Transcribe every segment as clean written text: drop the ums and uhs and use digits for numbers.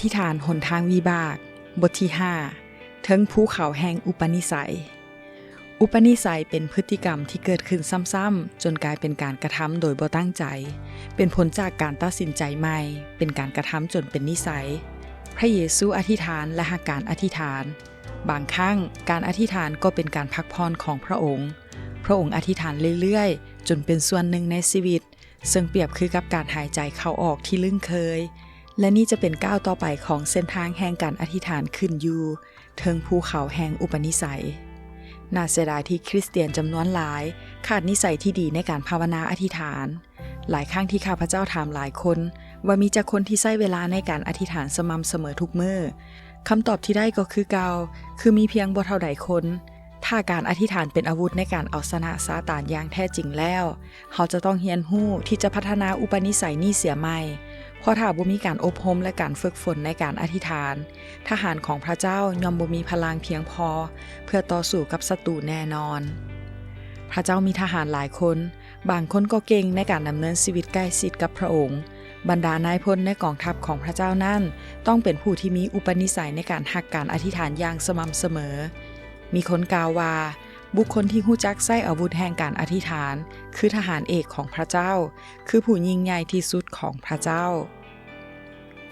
ธิษฐานหนทางวิบากบทที่5เทิงภูเขาแห่งอุปนิสัยอุปนิสัยเป็นพฤติกรรมที่เกิดขึ้นซ้ำๆจนกลายเป็นการกระทำโดยบ่ตั้งใจเป็นผลจากการตัดสินใจใหม่เป็นการกระทำจนเป็นนิสัยพระเยซูอธิษฐานและหักการอธิษฐานบางครั้งการอธิษฐานก็เป็นการพักผ่อนของพระองค์อธิษฐานเรื่อยๆจนเป็นส่วนหนึ่งในชีวิตซึ่งเปรียบคือกับการหายใจเข้าออกที่ลึ่งเคยและนี่จะเป็นก้าวต่อไปของเส้นทางแห่งการอธิษฐานขึ้นอยู่เทิงภูเขาแห่งอุปนิสัยน่าเสียดายที่คริสเตียนจำนวนหลายขาดนิสัยที่ดีในการภาวนาอธิษฐานหลายครั้งที่ข้าพเจ้าถามหลายคนว่ามีจักคนที่ใช้เวลาในการอธิษฐานสม่ำเสมอทุกมื้อคำตอบที่ได้ก็คือเก่าคือมีเพียงบ่เท่าใดคนถ้าการอธิษฐานเป็นอาวุธในการเอาชนะซาตานอย่างแท้จริงแล้วเขาจะต้องเรียนรู้ที่จะพัฒนาอุปนิสัยนี้เสียใหม่เพราะถ้าบ่มีการอบรมและการฝึกฝนในการอธิษฐานทหารของพระเจ้าย่อมบ่มีพลังเพียงพอเพื่อต่อสู้กับศัตรูแน่นอนพระเจ้ามีทหารหลายคนบางคนก็เก่งในการดำเนินชีวิตใกล้ชิดกับพระองค์บรรดานายพลในกองทัพของพระเจ้านั้นต้องเป็นผู้ที่มีอุปนิสัยในการหักการอธิษฐานอย่างสม่ำเสมอมีคนกล่าวว่าบุคคลที่รู้จักใช้อาวุธแห่งการอธิษฐานคือทหารเอกของพระเจ้าคือผู้ยิ่งใหญ่ที่สุดของพระเจ้า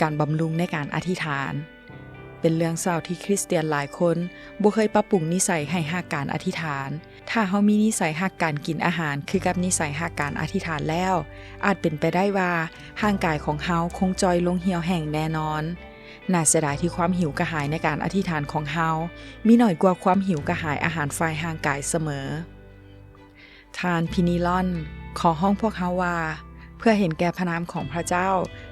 การบำรุงในการอธิษฐานเป็นเรื่องเศร้าที่คริสเตียนหลายคนบ่เคยปรับปรุงนิสัยให้หักการอธิษฐานถ้าเฮามีนิสัยหักการกินอาหารคือกับนิสัยหักการอธิษฐานแล้วอาจเป็นไปได้ว่าร่างกายของเฮาคงจอยลงเหี่ยวแห้งแน่นอนน่าเสียดายที่ความหิวกระหายในการอธิษฐานของเฮามีน้อยกว่าความหิวกระหายอาหารฝ่ายร่างกายเสมอทานพินิลอนขอห้องพวกเฮาว่าเพื่อเห็นแก่พระนามของพระเจ้า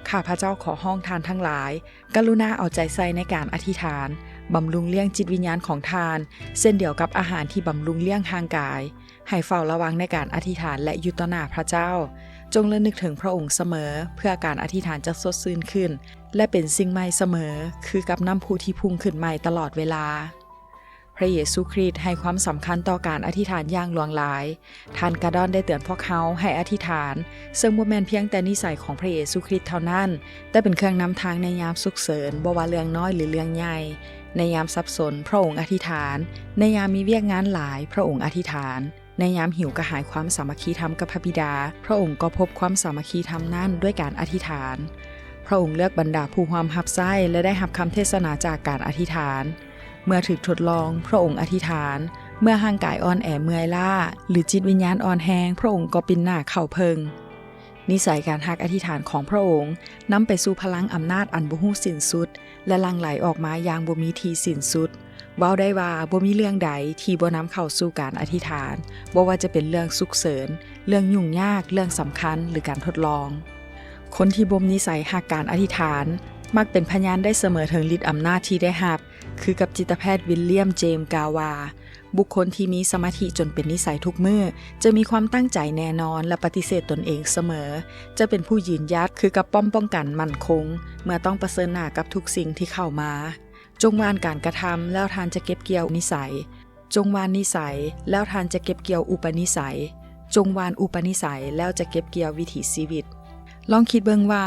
ข้าพระเจ้าขอห้องทานทั้งหลายกรุณาเอาใจใส่ในการอธิษฐานบำรุงเลี้ยงจิตวิญญาณของทานเช่นเดียวกับอาหารที่บำรุงเลี้ยงร่างกายให้เฝ้าระวังในการอธิษฐานและอยู่ต่อหน้าพระเจ้าจงระลึกถึงพระองค์เสมอเพื่อการอธิษฐานจะสดชื่นขึ้นและเป็นสิ่งใหม่เสมอคือกับน้ำพุที่พุ่งขึ้นใหม่ตลอดเวลาพระเยซูคริสต์ให้ความสำคัญต่อการอธิษฐานอย่างหลวงหลายท่านกระดอนได้เตือนพวกเขาให้อธิษฐานซึ่งบ่แม่นเพียงแต่นิสัยของพระเยซูคริสต์เท่านั้นแต่เป็นเครื่องนำทางในยามฉุกเฉินบ่ว่าเรื่องน้อยหรือเรื่องใหญ่ในยามสับสนพระองค์อธิษฐานในยามมีเวียกงานหลายพระองค์อธิษฐานในยามหิวกระหายความสามัคคีธรรมกับพระบิดาพระองค์ก็พบความสามัคคีธรรมนั้นด้วยการอธิษฐานพระองค์เลือกบรรดาผู้ความรับใช้และได้รับคำเทศนาจากการอธิษฐานเมื่อถูกทดลองพระองค์อธิษฐานเมื่อร่างกายอ่อนแอเมื่อยล้าหรือจิตวิญญาณอ่อนแรงพระองค์ก็ปินหน้าเข้าเพิงนิสัยการฮักอธิษฐานของพระองค์นำไปสู่พลังอำนาจอันบ่ฮู้สิ้นสุดและหลั่งไหลออกมาอย่างบ่มีที่สิ้นสุดเว้าได้ว่าบ่มีเรื่องใดที่บ่นำเข้าสู่การอธิษฐานบ่ว่าจะเป็นเรื่องฉุกเฉินเรื่องยุ่งยากเรื่องสำคัญหรือการทดลองคนที่บ่มีนิสัยฮักการอธิษฐานมักเป็นพยานได้เสมอถึงฤทธิ์อำนาจที่ได้รับคือกับจิตแพทย์วิลเลียมเจมส์กล่าวว่าบุคคลที่มีสมาธิจนเป็นนิสัยทุกมื้อจะมีความตั้งใจแน่นอนและปฏิเสธตนเองเสมอจะเป็นผู้ยืนหยัดคือกับป้องกันมั่นคงเมื่อต้องเผชิญหน้ากับทุกสิ่งที่เข้ามาจงวานการกระทำแล้วท่านจะเก็บเกี่ยวนิสัยจงวานนิสัยแล้วท่านจะเก็บเกี่ยวอุปนิสัยจงวานอุปนิสัยแล้วจะเก็บเกี่ยววิถีชีวิตลองคิดเบิ่งว่า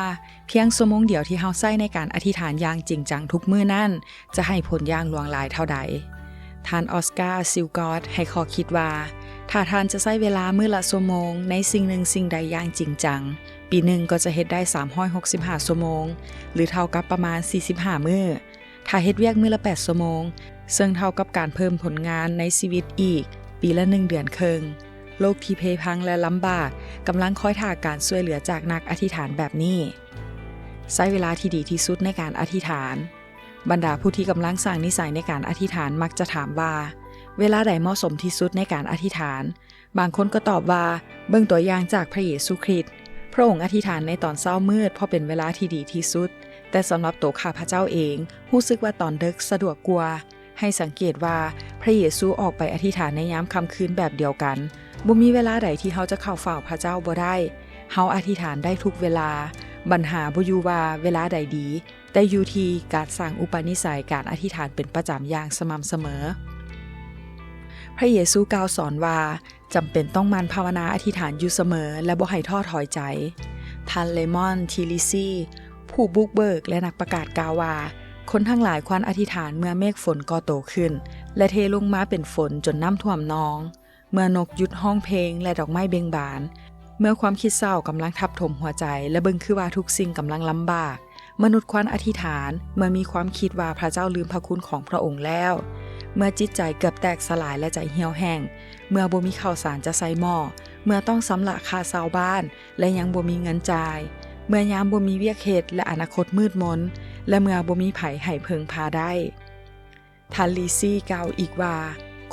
เพียงชั่วโมงเดียวที่เฮาใช้ในการอธิษฐานอย่างจริงจังทุกมื้อนั้นจะให้ผลอย่างหลวงหลายเท่าใดท่านออสการ์ซิลกอตให้ข้อคิดว่าถ้าท่านจะใช้เวลามื้อละชั่วโมงในสิ่งหนึ่งสิ่งใดอย่างจริงจังปีหนึ่งก็จะเฮ็ดได้365ชั่วโมงหรือเท่ากับประมาณ45มื้อถ้าเฮ็ดเวียกมื้อละ8ชั่วโมงซึ่งเท่ากับการเพิ่มผลงานในชีวิตอีกปีละ1เดือนครึ่งโลกที่เพพังและลำบากกำลังคอยท่าการช่วยเหลือจากนักอธิษฐานแบบนี้ใช้เวลาที่ดีที่สุดในการอธิษฐานบรรดาผู้ที่กำลังสร้างนิสัยในการอธิษฐานมักจะถามว่าเวลาใดเหมาะสมที่สุดในการอธิษฐานบางคนก็ตอบว่าเบิ่งตัวอย่างจากพระเยซูคริสต์พระองค์อธิษฐานในตอนเช้ามืดเพราะเป็นเวลาที่ดีที่สุดแต่สำหรับตัวข้าพเจ้าเองรู้สึกว่าตอนดึกสะดวกกว่าให้สังเกตว่าพระเยซูออกไปอธิษฐานในยามค่ำคืนแบบเดียวกันบ่มีเวลาใดที่เฮาจะเข้าเฝ้าพระเจ้าบ่ได้เฮาอธิษฐานได้ทุกเวลาปัญหาบ่อยู่ว่าเวลาใดดีแต่อยู่ที่การสร้างอุปนิสัยการอธิษฐานเป็นประจำอย่างสม่ำเสมอพระเยซูกล่าวสอนว่าจำเป็นต้องหมั่นภาวนาอธิษฐานอยู่เสมอและบ่ให้ท้อถอยใจท่านเลมอนทีลิซีผ ผู้บุกเบิกและนักประกาศกล่าวว่าคนทั้งหลายควรอธิษฐานเมื่อเมฆฝนก่อโตขึ้นและเทลงมาเป็นฝนจนน้ำท่วมนองเมื่อนกหยุดห้องเพลงและดอกไม้เบ่งบานเมื่อความคิดเศร้ากำลังทับถมหัวใจและเบิ่งคือว่าทุกสิ่งกำลังลำบากมนุษย์ควรอธิษฐานเมื่อมีความคิดว่าพระเจ้าลืมพระคุณของพระองค์แล้วเมื่อจิตใจเกือบแตกสลายและใจเหี่ยวแห้งเมื่อบ่มีข้าวสารจะใส่หม้อเมื่อต้องสำระค่าเช่าบ้านและยังบ่มีเงินจ่ายเมื่อยามบ่มีเวียกเฮ็ดและอนาคตมืดมนและเมื่อบ่มีไผให้เพิงพาได้ท่านลีซี่กล่าวอีกว่า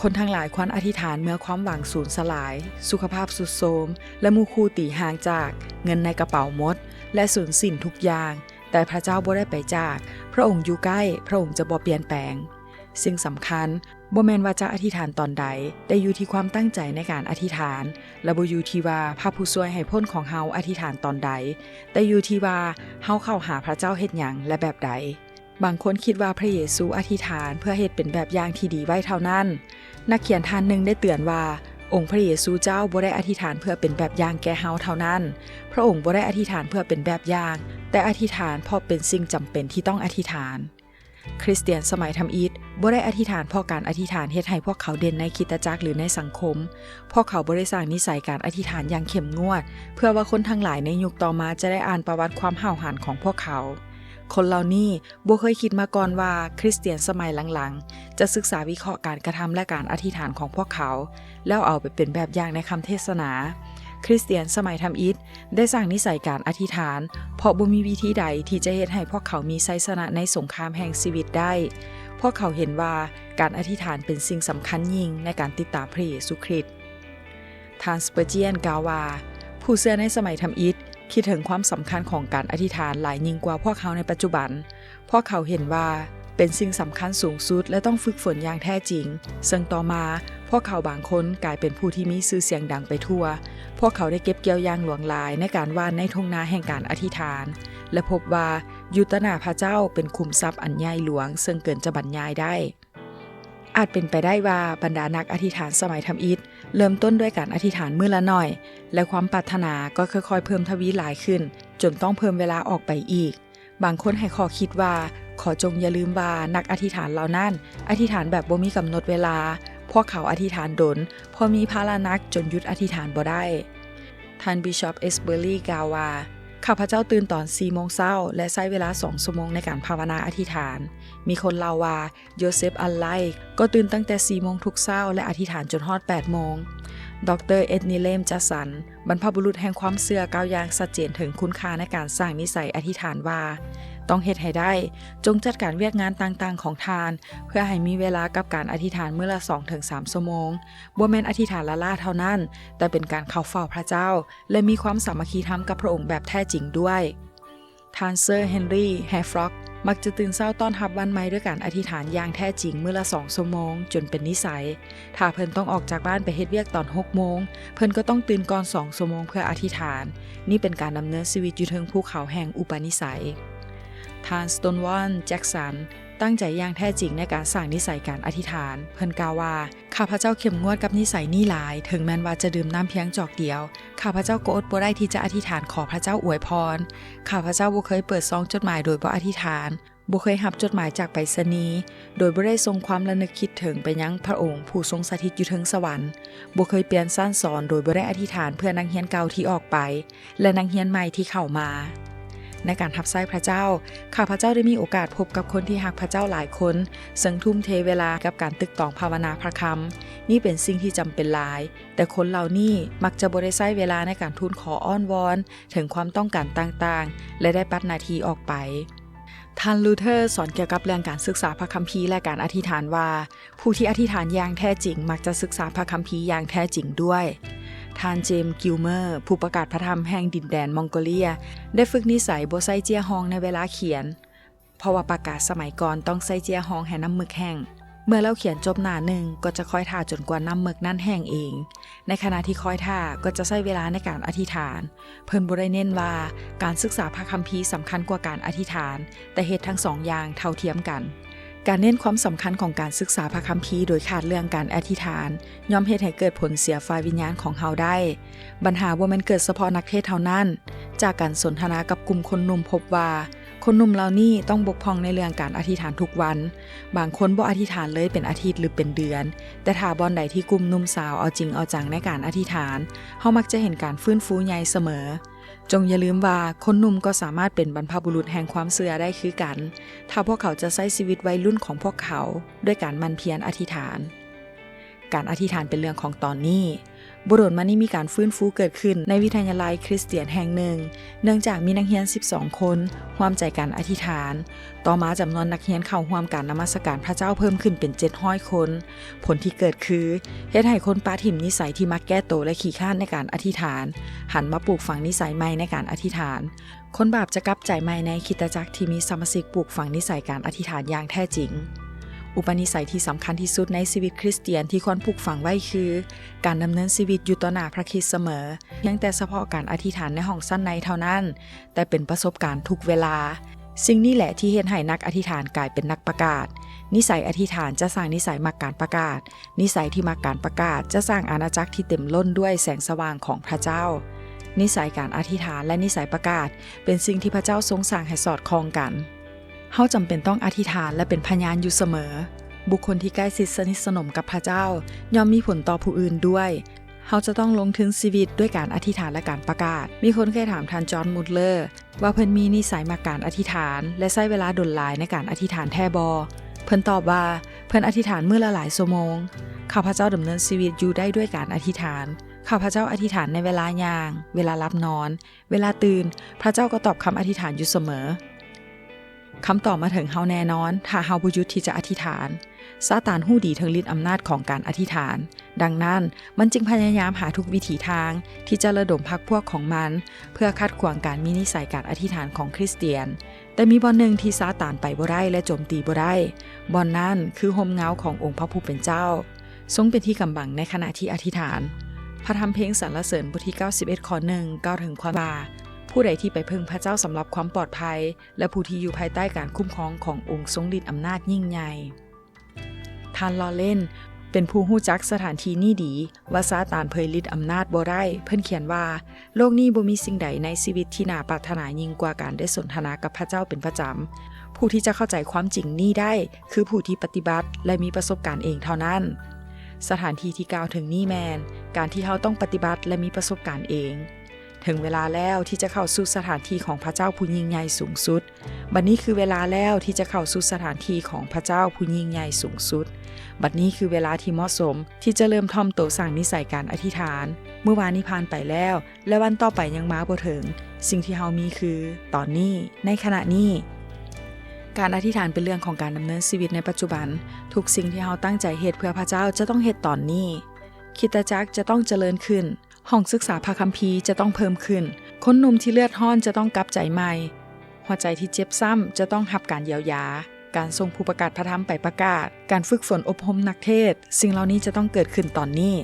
คนทั้งหลายควรอธิษฐานเมื่อความหวังสูญสลายสุขภาพทรุดโทรมและหมู่คู่ตีห่างจากเงินในกระเป๋าหมดและสูญสิ้นทุกอย่างแต่พระเจ้าบ่ได้ไปจากพระองค์อยู่ใกล้พระองค์จะบ่เปลี่ยนแปลงสิ่งสำคัญบ่แม่นว่าจะอธิษฐานตอนใดแต่อยู่ที่ความตั้งใจในการอธิษฐานและบ่อยู่ที่ว่าพระผู้ช่วยให้พ้นของเฮาอธิษฐานตอนใดแต่อยู่ที่ว่าเฮาเข้าหาพระเจ้าเฮ็ดหยังและแบบใดบางคนคิดว่าพระเยซูอธิษฐานเพื่อเฮ็ดเป็นแบบอย่างที่ดีไว้เท่านั้นนักเขียนท่านหนึ่งได้เตือนว่าองค์พระเยซูเจ้าบ่ได้อธิษฐานเพื่อเป็นแบบอย่างแก่เฮาเท่านั้นพระองค์บ่ได้อธิษฐานเพื่อเป็นแบบอย่างแต่อธิษฐานเพราะเป็นสิ่งจำเป็นที่ต้องอธิษฐานคริสเตียนสมัยทำอิฐบ่ได้อธิษฐานเพราะการอธิษฐานเฮ็ดให้พวกเขาเด่นในคริสตจักรหรือในสังคมพวกเขาบ่ได้สร้างนิสัยการอธิษฐานอย่างเข้มงวดเพื่อว่าคนทั้งหลายในยุคต่อมาจะได้อ่านประวัติความห้าวหาญของพวกเขาคนเหล่านี้บ่เคยคิดมาก่อนว่าคริสเตียนสมัยหลังๆจะศึกษาวิเคราะห์การกระทำและการอธิษฐานของพวกเขาแล้วเอาไปเป็นแบบอย่างในคำเทศนาคริสเตียนสมัยทำอิฐได้สร้างนิสัยการอธิษฐานเพราะบ่มีวิธีใดที่จะเฮ็ดให้พวกเขามีชัยชนะในสงครามแห่งชีวิตได้พวกเขาเห็นว่าการอธิษฐานเป็นสิ่งสำคัญยิ่งในการติดตามพระเยซูคริสต์ท่านสเปอร์เจียนกล่าวว่าผู้เชื่อในสมัยทำอิฐคิดถึงความสำคัญของการอธิษฐานหลายยิ่งกว่าพวกเขาในปัจจุบันพวกเขาเห็นว่าเป็นสิ่งสำคัญสูงสุดและต้องฝึกฝนอย่างแท้จริงซึ่งต่อมาพวกเขาบางคนกลายเป็นผู้ที่มีชื่อเสียงดังไปทั่วพวกเขาได้เก็บเกี่ยวอย่างหลวงหลายในการว่านในทุ่งนาแห่งการอธิษฐานและพบว่าอยู่ต่อหน้าพระเจ้าเป็นขุมทรัพย์อันใหญ่หลวงซึ่งเกินจะบรรยายได้อาจเป็นไปได้ว่าบรรดานักอธิษฐานสมัยทำอิฐเริ่มต้นด้วยการอธิษฐานมื้อละหน่อยและความปรารถนาก็ค่อยๆเพิ่มทวีหลายขึ้นจนต้องเพิ่มเวลาออกไปอีกบางคนให้ข้อคิดว่าขอจงอย่าลืมว่านักอธิษฐานเหล่านั้นอธิษฐานแบบบ่มีกำหนดเวลาพวกเขาอธิษฐานดนพอมีภาระหนักจนหยุดอธิษฐานบ่ได้ท่านบิชอปเอสเบอร์ลีกล่าวว่าข้าพเจ้าตื่นตอน 4 โมงเช้าและใช้เวลา 2 ชั่วโมงในการภาวนาอธิษฐานมีคนเล่าว่าโยเซฟอัลไลก็ตื่นตั้งแต่ 4 โมงทุกเช้าและอธิษฐานจนฮอด 8 โมงดร.เอ็ดนิเลมจัสสันบรรพบุรุษแห่งความเชื่อกล่าวอย่างชัดเจนถึงคุณค่าในการสร้างนิสัยอธิษฐานว่าต้องเฮ็ดให้ได้จงจัดการเวียกงานต่างๆของทานเพื่อให้มีเวลากับการอธิษฐานมื้อละ 2-3 ชั่วโมงบ่แม่นอธิษฐานละล่าเท่านั้นแต่เป็นการเข้าเฝ้าพระเจ้าและมีความสามัคคีธรรมกับพระองค์แบบแท้จริงด้วยท่านเซอร์เฮนรี่แฮฟร็อกมักจะตื่นเช้าต้อนรับวันใหม่ด้วยการอธิษฐานอย่างแท้จริงมื้อละ 2 ชั่วโมงจนเป็นนิสัยถ้าเพิ่นต้องออกจากบ้านไปเฮ็ดเวียกตอน 6 โมงเพิ่นก็ต้องตื่นก่อน 2 ชั่วโมงเพื่ออธิษฐานนี่เป็นการดำเนินชีวิตอยู่เทิงภูเขาแห่งอุปนิสัยท่านสโตนวอลแจ็คสันตั้งใจอย่างแท้จริงในการสร้างนิสัยการอธิษฐานเพิ่นกล่าวว่าข้าพเจ้าเข้มงวดกับนิสัยนี้หลายถึงแม้ว่าจะดื่มน้ำเพียงจอกเดียวข้าพเจ้าก็อดบ่ได้ที่จะอธิษฐานขอพระเจ้าอวยพรข้าพเจ้าบ่เคยเปิดซองจดหมายโดยบ่อธิษฐานบ่เคยรับจดหมายจากไปรษณีย์โดยบ่ได้ทรงความระลึกคิดถึงไปยังพระองค์ผู้ทรงสถิตอยู่เทิงสวรรค์บ่เคยเปลี่ยนสั้นสอนโดยบ่ได้อธิษฐานเพื่อนักเรียนเก่าที่ออกไปและนักเรียนใหม่ที่เข้ามาในการรับใช้พระเจ้าข้าพเจ้าได้มีโอกาสพบกับคนที่รักพระเจ้าหลายคนซึ่งทุ่มเทเวลากับการตึกตองภาวนาพระคำนี่เป็นสิ่งที่จำเป็นหลายแต่คนเหล่านี้มักจะบ่ได้ใช้เวลาในการทูลขออ้อนวอนถึงความต้องการต่างๆและได้ปัดหน้าที่ออกไปท่านลูเทอร์สอนเกี่ยวกับเรื่องการศึกษาพระคัมภีร์และการอธิษฐานว่าผู้ที่อธิษฐานอย่างแท้จริงมักจะศึกษาพระคัมภีร์อย่างแท้จริงด้วยท่านเจมส์กิลเมอร์ผู้ประกาศพระธรรมแห่งดินแดนมองโกเลียได้ฝึกนิสัยบ่ใส่เจียฮองในเวลาเขียนเพราะว่าประกาศสมัยก่อนต้องใส่เจียฮองให้น้ำหมึกแห้งเมื่อเราเขียนจบหน้าหนึ่งก็จะคอยท่าจนกว่าน้ำหมึกนั่นแห้งเองในขณะที่คอยท่าก็จะใช้เวลาในการอธิษฐานเพิ่นบ่ได้เน้นว่าการศึกษาพระคัมภีร์สำคัญกว่าการอธิษฐานแต่เฮ็ดทั้งสองอย่างเท่าเทียมกันการเน้นความสำคัญของการศึกษาพระคัมภีร์โดยขาดเรื่องการอธิษฐานย่อมเฮ็ดให้เกิดผลเสียฝ่ายวิญญาณของเฮาได้ปัญหาบ่แม่นเกิดเฉพาะนักเทศน์เท่านั้นจากการสนทนากับกลุ่มคนหนุ่มพบว่า คนหนุ่มเหล่านี้ต้องบกพร่องในเรื่องการอธิษฐานทุกวันบางคนบ่อธิษฐานเลยเป็นอาทิตย์หรือเป็นเดือนแต่ถ้าบ่อนใดที่กลุ่มหนุ่มสาวเอาจริงเอาจังในการอธิษฐานเฮามักจะเห็นการฟื้นฟูใหญ่เสมอจงอย่าลืมว่าคนหนุ่มก็สามารถเป็นบรรพบุรุษแห่งความเชื่อได้คือกันถ้าพวกเขาจะใช้ชีวิตวัยรุ่นของพวกเขาด้วยการหมั่นเพียรอธิษฐานการอธิษฐานเป็นเรื่องของตอนนี้บุรุษมานี่มีการฟื้นฟูเกิดขึ้นในวิทยาลัยคริสเตียนแห่งหนึ่งเนื่องจากมีนักเรียน12คนร่วมใจการอธิษฐานต่อมาจำนวนนักเรียนเข้าร่วมการนมัสการพระเจ้าเพิ่มขึ้นเป็น700คนผลที่เกิดคือเฮ็ดให้คนปาถิ่มนิสัยที่มักแก้โตและขี้ข้านในการอธิษฐานหันมาปลูกฝังนิสัยใหม่ในการอธิษฐานคนบาปจะกลับใจใหม่ในคริสตจักรที่มีสมาชิกปลูกฝังนิสัยการอธิษฐานอย่างแท้จริงอุปนิสัยที่สำคัญที่สุดในชีวิตคริสเตียนที่ควรปลูกฝังไว้คือการดำเนินชีวิตอยู่ต่อหน้าพระคริสต์เสมอเพียงแต่เฉพาะการอธิษฐานในห้องสั้นในเท่านั้นแต่เป็นประสบการณ์ทุกเวลาสิ่งนี้แหละที่เฮ็ดให้นักอธิษฐานกลายเป็นนักประกาศนิสัยอธิษฐานจะสร้างนิสัยมักการประกาศนิสัยที่มักการประกาศจะสร้างอาณาจักรที่เต็มล้นด้วยแสงสว่างของพระเจ้านิสัยการอธิษฐานและนิสัยประกาศเป็นสิ่งที่พระเจ้าทรงสร้างให้สอดคล้องกันเฮาจำเป็นต้องอธิษฐานและเป็นพยานอยู่เสมอบุคคลที่ใกล้ชิดสนิทสนมกับพระเจ้าย่อมมีผลต่อผู้อื่นด้วยเฮาจะต้องลงถึงชีวิตด้วยการอธิษฐานและการประกาศมีคนเคยถามท่านจอห์นมูดเลอร์ว่าเพิ่นมีนิสัยมักการอธิษฐานและใช้เวลาดลหลายในการอธิษฐานแท้บ่เพิ่นตอบว่าเพิ่นอธิษฐานมื้อละหลายชั่วโมงข้าพเจ้าดำเนินชีวิตอยู่ได้ด้วยการอธิษฐานข้าพเจ้าอธิษฐานในเวลาย่างเวลาหลับนอนเวลาตื่นพระเจ้าก็ตอบคำอธิษฐานอยู่เสมอคำตอบมาถึงเฮาแน่นอนถ้าเฮาบ่หยุดที่จะอธิษฐานซาตานฮู้ดีถึงฤทธิ์อำนาจของการอธิษฐานดังนั้นมันจึงพยายามหาทุกวิถีทางที่จะระดมพรรคพวกของมันเพื่อคัดขวางการมีนิสัยการอธิษฐานของคริสเตียนแต่มีบ่อนหนึ่งที่ซาตานไปบ่ได้และโจมตีบ่ได้บ่อนนั้นคือห่มเงาขององค์พระผู้เป็นเจ้าทรงเป็นที่กำบังในขณะที่อธิษฐานพระธรรมเพลงสรรเสริญบทที่91ข้อ1กล่าวถึงความว่าผู้ใดที่ไปพึ่งพระเจ้าสำหรับความปลอดภัยและผู้ที่อยู่ภายใต้การคุ้มครองขององค์ทรงฤทธิ์อำนาจยิ่งใหญ่ท่านลอเล่นเป็นผู้ฮู้จักสถานที่นี้ดีว่าซาตานเผยฤทธิ์อำนาจบ่ได้เพิ่นเขียนว่าโลกนี้บ่มีสิ่งใดในชีวิตที่น่าปรารถนายิ่งกว่าการได้สนทนากับพระเจ้าเป็นประจำผู้ที่จะเข้าใจความจริงนี้ได้คือผู้ที่ปฏิบัติและมีประสบการณ์เองเท่านั้นสถานที่ที่กล่าวถึงนี้แมนการที่เฮาต้องปฏิบัติและมีประสบการณ์เองถึงเวลาแล้วที่จะเข้าสู่สถานที่ของพระเจ้าผู้ยิ่งใหญ่สูงสุดบัดนี้คือเวลาแล้วที่จะเข้าสู่สถานที่ของพระเจ้าผู้ยิ่งใหญ่สูงสุดบัดนี้คือเวลาที่เหมาะสมที่จะเริ่มถ่อมตัวสร้างนิสัยการอธิษฐานเมื่อวานนี้ผ่านไปแล้วและวันต่อไปยังมาบ่ถึงสิ่งที่เฮามีคือตอนนี้ในขณะนี้การอธิษฐานเป็นเรื่องของการดำเนินชีวิตในปัจจุบันทุกสิ่งที่เฮาตั้งใจเฮ็ดเพื่อพระเจ้าจะต้องเฮ็ดตอนนี้คริสตจักรจะต้องเจริญขึ้นห้องศึกษาพระคัมภีร์จะต้องเพิ่มขึ้นคนหนุ่มที่เลือดร้อนจะต้องกลับใจใหม่หัวใจที่เจ็บซ้ำจะต้องรับการเยียวยาการส่งผู้ประกาศพระธรรมไปประกาศการฝึกฝนอบรมนักเทศสิ่งเหล่านี้จะต้องเกิดขึ้นตอนนี้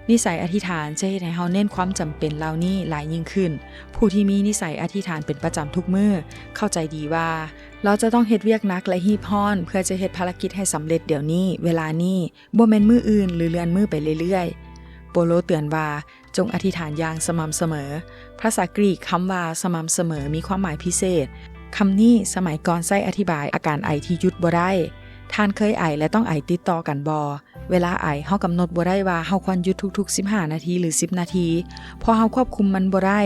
นิสัยอธิษฐานจะเฮ็ดให้เฮาเน้นความจำเป็นเหล่านี้หลายยิ่งขึ้นผู้ที่มีนิสัยอธิษฐานเป็นประจำทุกมื้อเข้าใจดีว่าเราจะต้องเฮ็ดเวียกหนักและรีบร้อนเพื่อจะเฮ็ดภารกิจให้สำเร็จเดี๋ยวนี้เวลานี้บ่แม่นมื้ออื่นหรือเลื่อนมื้อไปเรื่อยๆโปโลเตือนว่าจงอธิษฐานอย่างสม่ำเสมอภาษากรีกคำว่าสม่ำเสมอมีความหมายพิเศษคำนี้สมัยก่อนใช้อธิบายอาการไอที่หยุดบ่ได้ท่านเคยไอและต้องไอติดต่อกันบ่เวลาไอเฮากำหนดบ่ได้ว่าเฮาควรหยุดทุกๆ15นาทีหรือ10นาทีเพราะเฮาควบคุมมันบ่ได้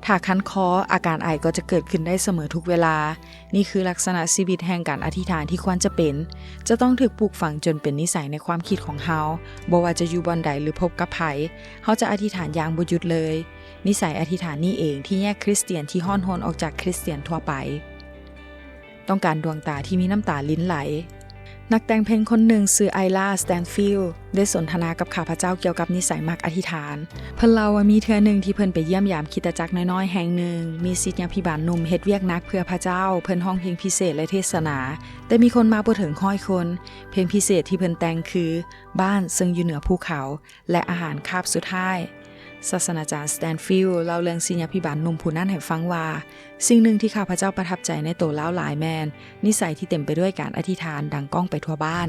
ถ้าคันคออาการไอก็จะเกิดขึ้นได้เสมอทุกเวลานี่คือลักษณะชีวิตแห่งการอธิษฐานที่ควรจะเป็นจะต้องถูกปลูกฝังจนเป็นนิสัยในความคิดของเฮาบ่ว่าจะอยู่บ่อนใดหรือพบกับไผเฮาจะอธิษฐานอย่างบ่หยุดเลยนิสัยอธิษฐานนี้เองที่แยกคริสเตียนที่ฮ้อนโหนออกจากคริสเตียนทั่วไปต้องการดวงตาที่มีน้ำตาลิ้นไหลนักแต่งเพลงคนหนึ่งชื่อไอล่า สแตนฟิลด์ได้สนทนากับข้าพเจ้าเกี่ยวกับนิสัยมักอธิษฐานเพิ่นเล่าว่ามีเทื่อหนึ่งที่เพิ่นไปเยี่ยมยามคริสตจักรน้อยๆแห่งหนึ่งมีศิษยาภิบาลหนุ่มเฮ็ดเวียกหนักเพื่อพระเจ้าเพิ่นร้องเพลงพิเศษและเทศนาแต่มีคนมาบ่ถึง100คนเพลงพิเศษที่เพิ่นแต่งคือบ้านซึ่งอยู่เหนือภูเขาและอาหารคาบสุดท้ายศาสนาจารย์สแตนฟิลด์เล่าเรื่องศิษยาภิบาลหนุ่มผู้นั้นให้ฟังว่าสิ่งหนึ่งที่ข้าพเจ้าประทับใจในตัวแล้วหลายแมนนิสัยที่เต็มไปด้วยการอธิษฐานดังก้องไปทั่วบ้าน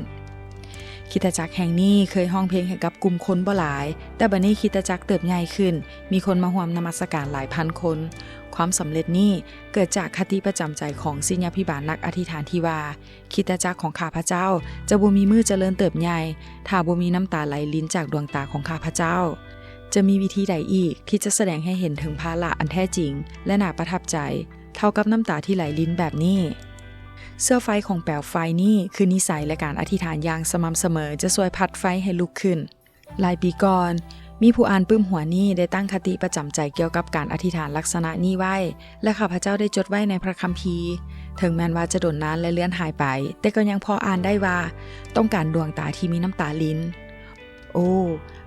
คริสตจักรแห่งนี้เคยร้องเพลงให้กับกลุ่มคนบ่หลายแต่บัดนี้คริสตจักรเติบใหญ่ขึ้นมีคนมาร่วมนมัสการหลายพันคน ความสำเร็จนี้เกิดจากคติประจำใจของศิญาภิบาลนักอธิษฐานที่ว่าคริสตจักรของข้าพเจ้าจะบ่มีมือเจริญเติบใหญ่ถ้าบ่มีน้ำตาไหลลิ้นจากดวงตาของข้าพเจ้าจะมีวิธีใดอีกที่จะแสดงให้เห็นถึงภาระอันแท้จริงและน่าประทับใจเท่ากับน้ำตาที่ไหลลิ้นแบบนี้เสื้อไฟของแปลวไฟนี่คือนิสัยและการอธิษฐานอย่างสม่ำเสมอจะช่วยพัดไฟให้ลุกขึ้นหลายปีก่อนมีผู้อ่านปึ้มหัวนี้ได้ตั้งคติประจำใจเกี่ยวกับการอธิษฐานลักษณะนี้ไว้และข้าพเจ้าได้จดไว้ในพระคัมภีร์ถึงแม้ว่าจะโดนนานและเลื่อนหายไปแต่ก็ยังพออ่านได้ว่าต้องการดวงตาที่มีน้ำตาลิ้นโอ้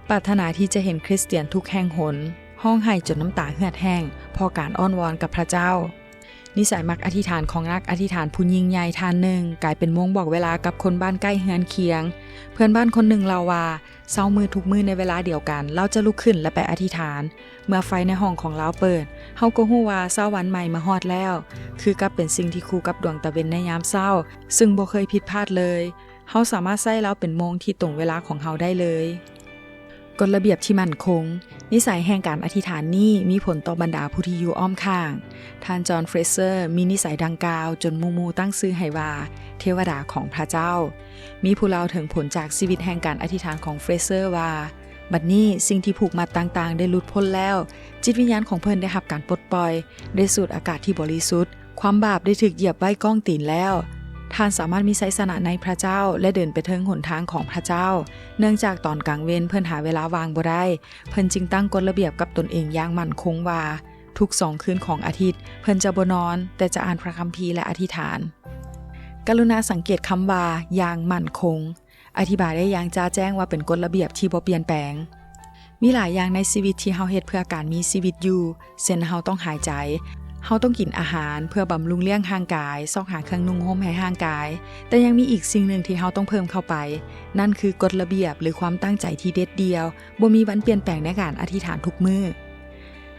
ปรารถนาที่จะเห็นคริสเตียนทุกแห่งหนห้องไห้จนน้ำตาเหือดแห้งพอการอ้อนวอนกับพระเจ้านิสัยมักอธิษฐานของนักอธิษฐานผู้ยิ่งใหญ่ท่านหนึ่งกลายเป็นวงบอกเวลากับคนบ้านใกล้เฮือนเคียงเพื่อนบ้านคนหนึ่งเล่าว่าเช้ามือทุกมื้อในเวลาเดียวกันเราจะลุกขึ้นและไปอธิษฐานเมื่อไฟในห้องของเราเปิดเฮาก็ฮู้ว่าเช้าวันใหม่มาฮอดแล้วคือกับเป็นสิ่งที่คู่กับดวงตะเวนในยามเช้าซึ่งบ่เคยผิดพลาดเลยเฮาสามารถใช้แล้วเป็นโมงที่ตรงเวลาของเฮาได้เลยกฎระเบียบที่มั่นคงนิสัยแห่งการอธิษฐานนี้มีผลต่อบรรดาผู้ที่อยู่อ้อมข้างท่านจอห์นเฟรเซอร์มีนิสัยดังกล่าวจนหมู่ๆตั้งชื่อให้ว่าเทวดาของพระเจ้ามีผู้เล่าถึงผลจากชีวิตแห่งการอธิษฐานของเฟรเซอร์ว่าบัดนี้สิ่งที่ผูกมัดต่างๆได้หลุดพ้นแล้วจิตวิญญาณของเพิ่นได้รับการปลดปล่อยได้สูดอากาศที่บริสุทธิ์ความบาปได้ถูกเหยียบไว้ก้องตีนแล้วท่านสามารถมีไสยชนะในพระเจ้าและเดินไปถึงหนทางของพระเจ้าเนื่องจากตอนกลางเว้นเพิ่นหาเวลาวางบ่ได้เพิ่นจึงตั้งกฎระเบียบกับตนเองอย่างมั่นคงว่าทุก2คืนของอาทิตย์เพิ่นจะบ่นอนแต่จะอ่านพระคัมภีร์และอธิษฐานกรุณาสังเกตคำว่าอย่างมั่นคงอธิบายได้อย่างจ้าแจ้งว่าเป็นกฎระเบียบที่บ่เปลี่ยนแปลงมีหลายอย่างในชีวิตที่เฮาเฮ็ดเพื่อการมีชีวิตอยู่เช่นเฮาต้องหายใจเฮาต้องกินอาหารเพื่อบำรุงเลี้ยงร่างกายซอกหาเครื่องนุ่งห่มให้ร่างกายแต่ยังมีอีกสิ่งหนึ่งที่เฮาต้องเพิ่มเข้าไปนั่นคือกฎระเบียบหรือความตั้งใจที่เด็ดเดียวบ่มีวันเปลี่ยนแปลงในการอธิษฐานทุกมื้อ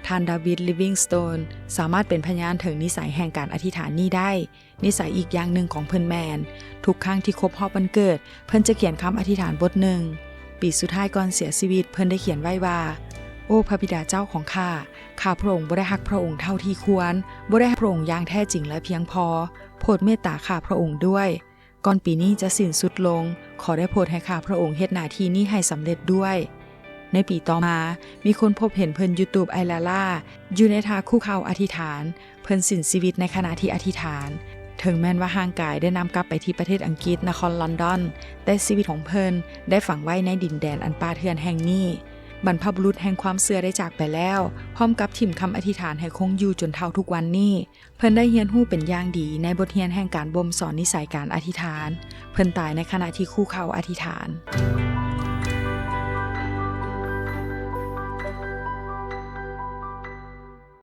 ท่านดาวิดลิฟวิงสโตนสามารถเป็นพยานถึงนิสัยแห่งการอธิษฐานนี้ได้นิสัยอีกอย่างหนึ่งของเพิ่นแมนทุกครั้งที่ครบรอบวันเกิดเพิ่นจะเขียนคำอธิษฐานบทหนึ่งปีสุดท้ายก่อนเสียชีวิตเพิ่นได้เขียนไว้ว่าโอ้พระบิดาเจ้าของข้าพระองค์บ่ได้ฮักพระองค์เท่าที่ควรบ่ได้ฮักพระองค์อย่างแท้จริงและเพียงพอโปรดเมตตาข้าพระองค์ด้วยก่อนปีนี้จะสิ้นสุดลงขอได้โปรดให้ข้าพระองค์เฮ็ดหน้าที่นี้ให้สำเร็จด้วยในปีต่อมามีคนพบเห็นเพิ่นยูทูบไอลาล่าอยู่ในท่าคุกเข่าอธิษฐานเพิ่นสิ้นชีวิตในขณะที่อธิษฐานถึงแม้ว่าร่างกายได้นำกลับไปที่ประเทศอังกฤษนครลอนดอนแต่ชีวิตของเพิ่นได้ฝังไว้ในดินแดนอันป่าเถื่อนแห่งนี้บรรพบุรุษแห่งความเชื่อได้จากไปแล้วพร้อมกับถิ่มคำอธิษฐานให้คงอยู่จนเท่าทุกวันนี้เพิ่นได้เรียนรู้เป็นอย่างดีในบทเรียนแห่งการบ่มสอนนิสัยการอธิษฐานเพิ่นตายในขณะที่คู่เขาอธิษฐาน